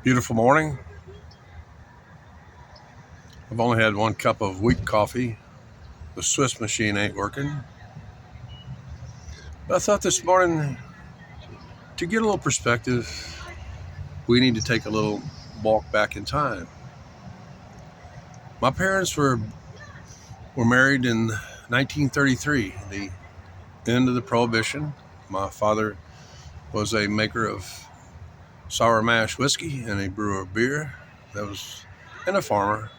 Beautiful morning. I've only had one cup of weak coffee. The Swiss machine ain't working. But I thought this morning, to get a little perspective, we need to take a little walk back in time. My parents were married in 1933, the end of the Prohibition. My father was a maker of sour mash whiskey and a brewer of beer. That was and a farmer.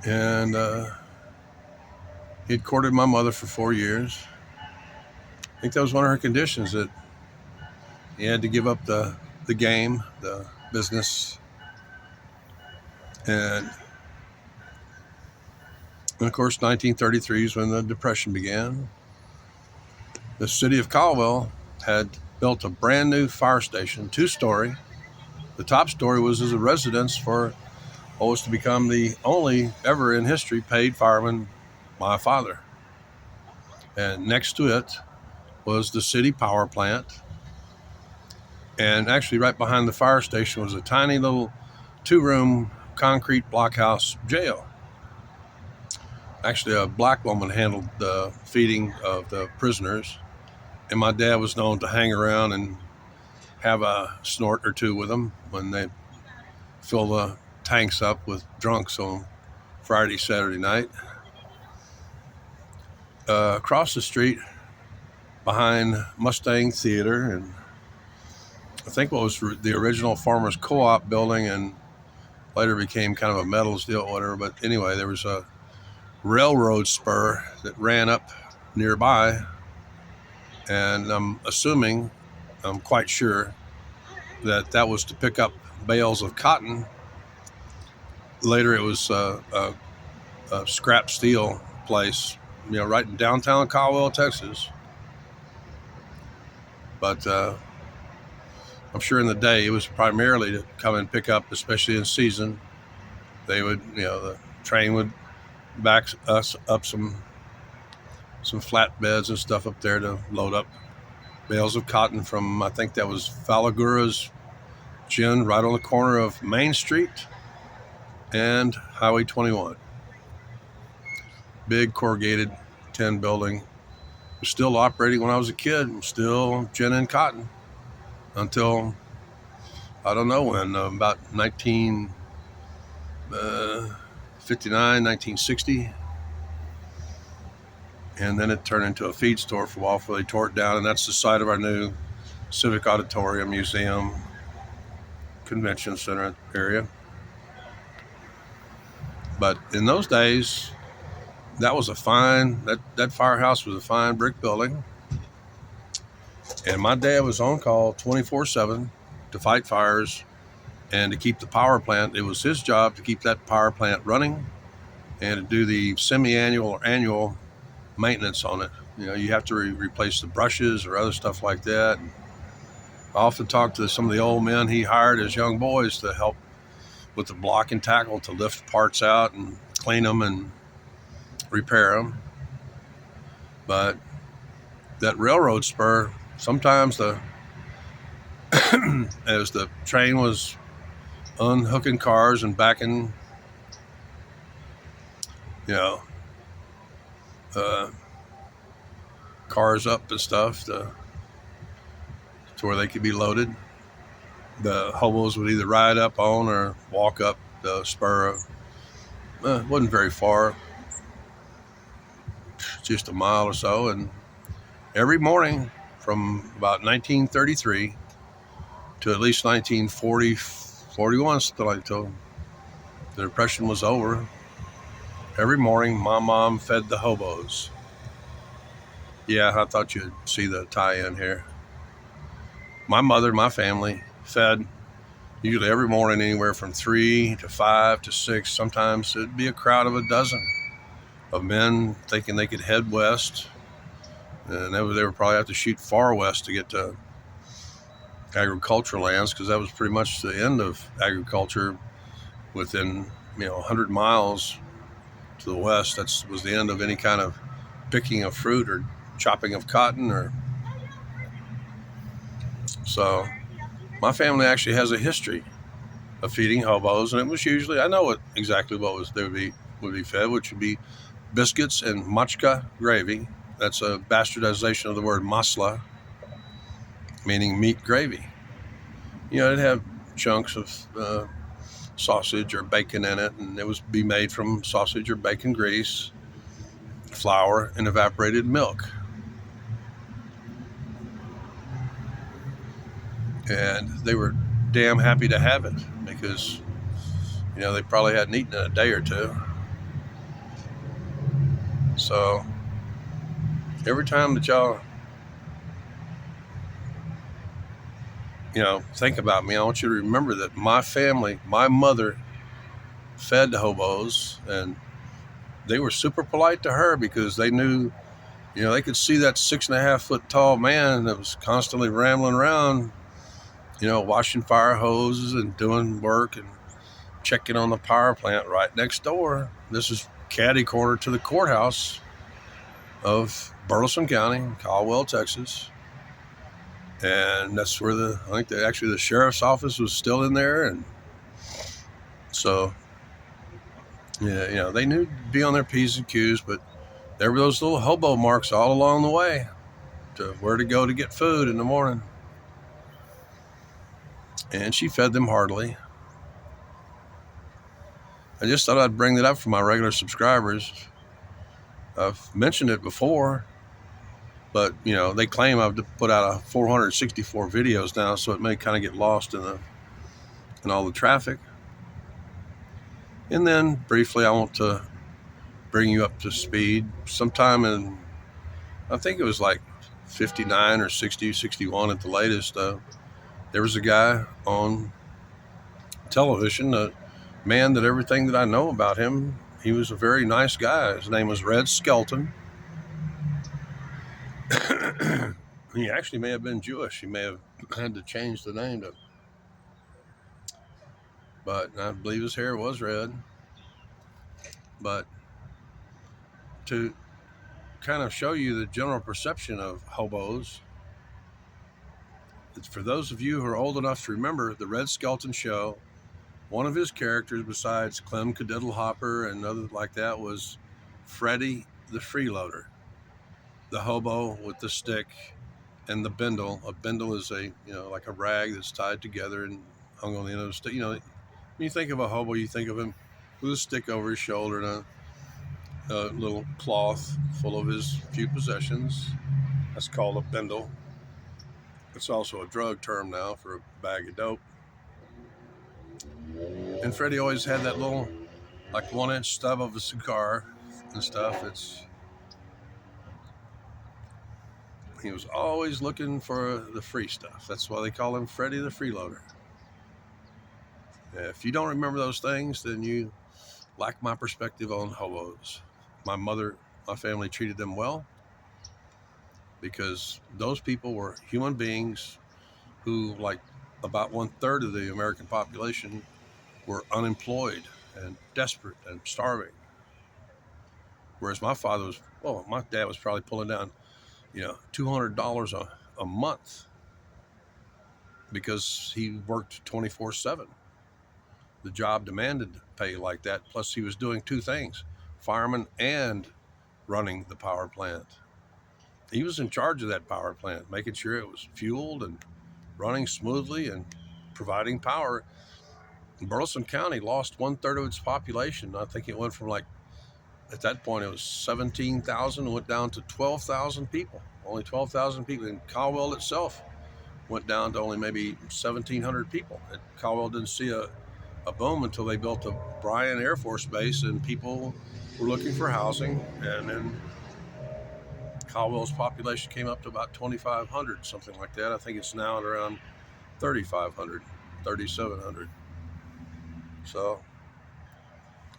And he'd courted my mother for 4 years. I think that was one of her conditions that he had to give up the game, the business, and of course, 1933 is when the Depression began. The city of Caldwell had built a brand new fire station, two-story. The top story was as a residence for what was to become the only ever in history paid fireman, my father. And next to it was the city power plant. And actually, right behind the fire station was a tiny little two-room concrete blockhouse jail. Actually, a black woman handled the feeding of the prisoners, and my dad was known to hang around and have a snort or two with them when they fill the tanks up with drunks on Friday, Saturday night. Across the street, behind Mustang Theater, and I think what was the original Farmers Co-op building, and later became kind of a metals deal, whatever. But anyway, there was a railroad spur that ran up nearby, and I'm quite sure that was to pick up bales of cotton. Later, it was a scrap steel place, right in downtown Caldwell, Texas. But I'm sure in the day it was primarily to come and pick up, especially in season. They would, the train would back us up some flatbeds and stuff up there to load up bales of cotton from, I think that was Falagura's Gin, right on the corner of Main Street and Highway 21. Big corrugated tin building. It was still operating when I was a kid, still gin and cotton until, I don't know when, about 1959, 1960. And then it turned into a feed store for a while before they tore it down. And that's the site of our new Civic Auditorium, Museum, Convention Center area. But in those days, that firehouse was a fine brick building. And my dad was on call 24/7 to fight fires and to keep the power plant. It was his job to keep that power plant running and to do the semi-annual or annual maintenance on it. You have to replace the brushes or other stuff like that. And I often talk to some of the old men he hired as young boys to help with the block and tackle to lift parts out and clean them and repair them. But that railroad spur, sometimes as the train was unhooking cars and backing, uh, cars up and stuff to where they could be loaded, the hobos would either ride up on or walk up the spur. It wasn't very far, just a mile or so. And every morning from about 1933 to at least 1940, 41, something like that, the Depression was over, every morning my mom fed the hobos. Yeah, I thought you'd see the tie-in here. My mother, my family, fed usually every morning anywhere from 3 to 5 to 6. Sometimes it'd be a crowd of a dozen of men thinking they could head west. And they would probably have to shoot far west to get to agricultural lands, because that was pretty much the end of agriculture within 100 miles to the west. That was the end of any kind of picking of fruit or chopping of cotton. Or So my family actually has a history of feeding hobos, and it was usually, I know exactly what was they would be fed, which would be biscuits and machka gravy. That's a bastardization of the word masla, meaning meat gravy. It'd have chunks of sausage or bacon in it, and it was be made from sausage or bacon grease, flour, and evaporated milk. And they were damn happy to have it because they probably hadn't eaten in a day or two. So every time that y'all think about me, I want you to remember that my family, my mother, fed the hobos, and they were super polite to her because they knew, they could see that 6.5 foot tall man that was constantly rambling around, washing fire hoses and doing work and checking on the power plant right next door. This is catty corner to the courthouse of Burleson County, Caldwell, Texas. And that's where I think actually the sheriff's office was still in there. And so, yeah, they knew to be on their P's and Q's, but there were those little hobo marks all along the way to where to go to get food in the morning. And she fed them heartily. I just thought I'd bring that up for my regular subscribers. I've mentioned it before, but they claim I've put out 464 videos now, so it may kind of get lost in all the traffic. And then briefly, I want to bring you up to speed. Sometime in, I think it was like 59 or 60, 61 at the latest, there was a guy on television, a man that everything that I know about him, he was a very nice guy. His name was Red Skelton. He actually may have been Jewish. He may have had to change the name but I believe his hair was red. But to kind of show you the general perception of hobos, it's for those of you who are old enough to remember the Red Skelton show. One of his characters, besides Clem Cadiddle Hopper and others like that, was Freddy the Freeloader, the hobo with the stick and the bindle. A bindle is like a rag that's tied together and hung on the end of the stick. When you think of a hobo, you think of him with a stick over his shoulder and a little cloth full of his few possessions. That's called a bindle. It's also a drug term now for a bag of dope. And Freddie always had that little, like 1-inch stub of a cigar and stuff. He was always looking for the free stuff. That's why they call him Freddy the Freeloader. If you don't remember those things, then you lack my perspective on hobos. My family treated them well because those people were human beings who, like about 1/3 of the American population, were unemployed and desperate and starving. Whereas my dad was probably pulling down, $200 a month because he worked 24/7. The job demanded pay like that. Plus he was doing two things, fireman and running the power plant. He was in charge of that power plant, making sure it was fueled and running smoothly and providing power. Burleson County lost 1/3 of its population. I think it went from at that point, it was 17,000, went down to 12,000 people. Only 12,000 people. And Caldwell itself went down to only maybe 1,700 people. Caldwell didn't see a boom until they built the Bryan Air Force Base and people were looking for housing. And then Caldwell's population came up to about 2,500, something like that. I think it's now at around 3,500, 3,700. So,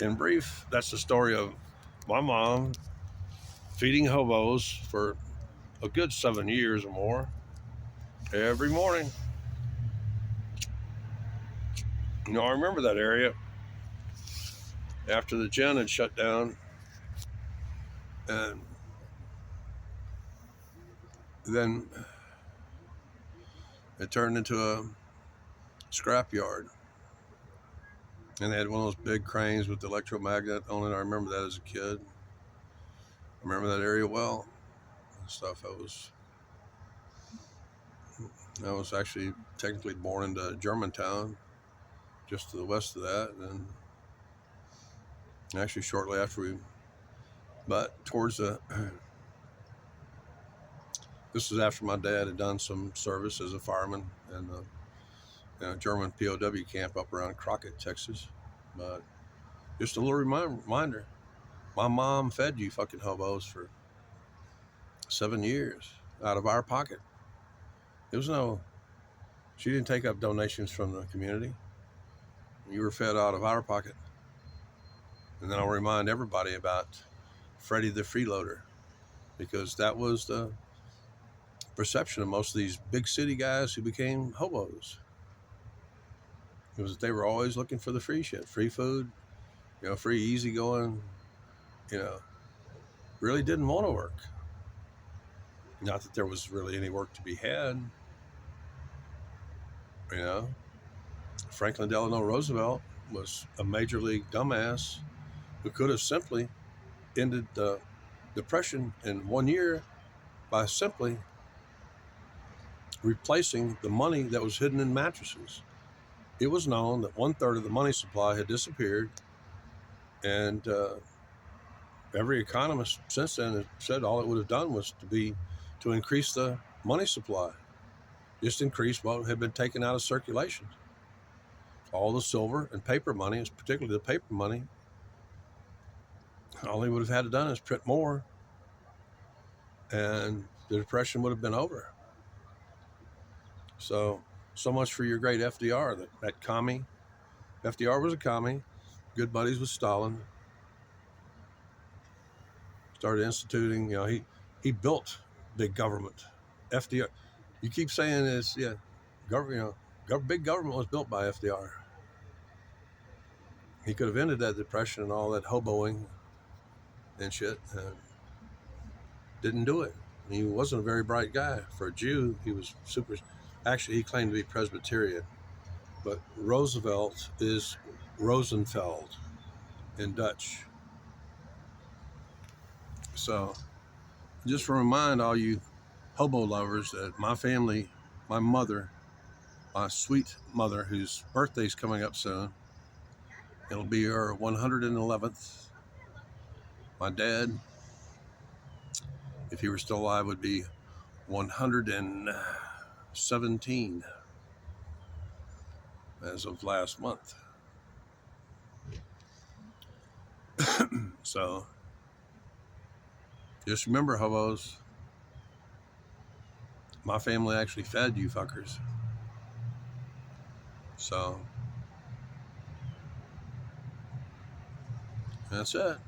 in brief, that's the story of my mom feeding hobos for a good 7 years or more every morning. I remember that area after the gin had shut down, and then it turned into a scrapyard. And they had one of those big cranes with the electromagnet on it. I remember that as a kid. I remember that area well and stuff. I was actually technically born into Germantown, just to the west of that, and actually shortly after but towards the, this was after my dad had done some service as a fireman in the German POW camp up around Crockett, Texas. But just a little reminder, my mom fed you fucking hobos for 7 years out of our pocket. There was no, she didn't take up donations from the community. You were fed out of our pocket. And then I'll remind everybody about Freddy the Freeloader, because that was the perception of most of these big city guys who became hobos. It was that they were always looking for the free shit, free food, free easygoing, really didn't want to work. Not that there was really any work to be had. Franklin Delano Roosevelt was a major league dumbass who could have simply ended the Depression in 1 year by simply replacing the money that was hidden in mattresses. It was known that 1/3 of the money supply had disappeared, and every economist since then has said all it would have done was to increase the money supply, just increase what had been taken out of circulation. All the silver and paper money, particularly the paper money, all they would have had to done is print more, and the Depression would have been over. So much for your great FDR, that commie. FDR was a commie, good buddies with Stalin. Started instituting, he built big government. FDR, you keep saying this, yeah, government, big government was built by FDR. He could have ended that Depression and all that hoboing and shit, and didn't do it. He wasn't a very bright guy. For a Jew, he was super. Actually, he claimed to be Presbyterian, but Roosevelt is Rosenfeld in Dutch. So, just to remind all you hobo lovers that my family, my mother, my sweet mother, whose birthday's coming up soon, it'll be her 111th. My dad, if he were still alive, would be 117 as of last month. So just remember, hobos, my family actually fed you fuckers. So that's it.